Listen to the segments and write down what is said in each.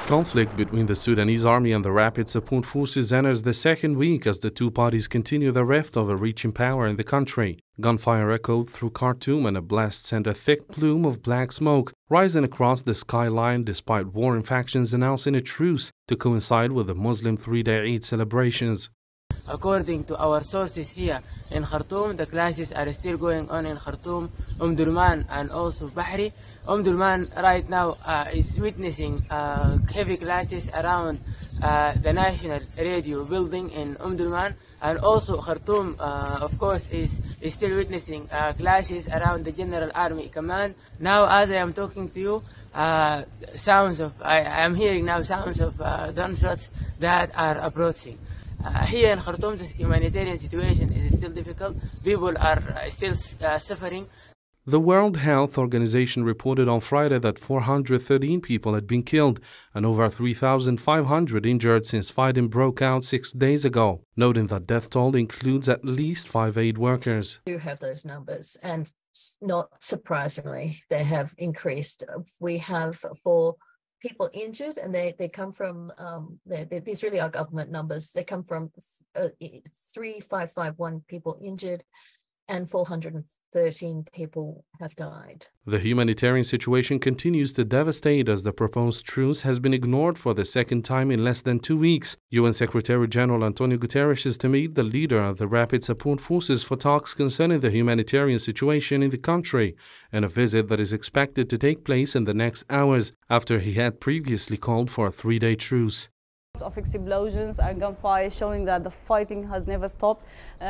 Conflict between the Sudanese army and the Rapid Support Forces enters the second week as the two parties continue their rift over reaching power in the country. Gunfire echoed through Khartoum and a blast sent a thick plume of black smoke rising across the skyline despite warring factions announcing a truce to coincide with the Muslim three-day Eid celebrations. According to our sources here in Khartoum, the clashes are still going on in Khartoum, Durman and also Bahri. Durman right now is witnessing heavy clashes around the National Radio building in Durman, and also Khartoum, of course, is still witnessing clashes around the General Army Command. Now, as I am talking to you, I am hearing now sounds of gunshots that are approaching. Here in Khartoum, the humanitarian situation is still difficult. People are still suffering. The World Health Organization reported on Friday that 413 people had been killed and over 3,500 injured since fighting broke out 6 days ago, noting that death toll includes at least 5 aid workers. We do have those numbers, and not surprisingly, they have increased. We have 4 people injured, and they come from, these really are government numbers. They come from 3,551 people injured and 413 people have died. The humanitarian situation continues to devastate as the proposed truce has been ignored for the second time in less than 2 weeks. UN Secretary General Antonio Guterres is to meet the leader of the Rapid Support Forces for talks concerning the humanitarian situation in the country, and a visit that is expected to take place in the next hours after he had previously called for a 3-day truce. Of explosions and gunfire showing that the fighting has never stopped.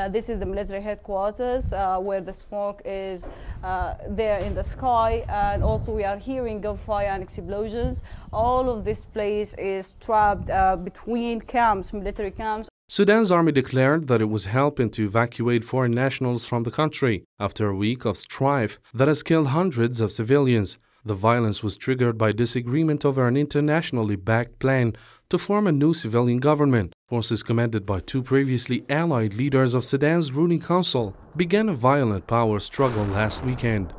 This is the military headquarters where the smoke is there in the sky, and also we are hearing gunfire and explosions. All of this place is trapped between camps, military camps. Sudan's army declared that it was helping to evacuate foreign nationals from the country after a week of strife that has killed hundreds of civilians. The violence was triggered by disagreement over an internationally backed plan to form a new civilian government. Forces commanded by 2 previously allied leaders of Sudan's ruling council began a violent power struggle last weekend.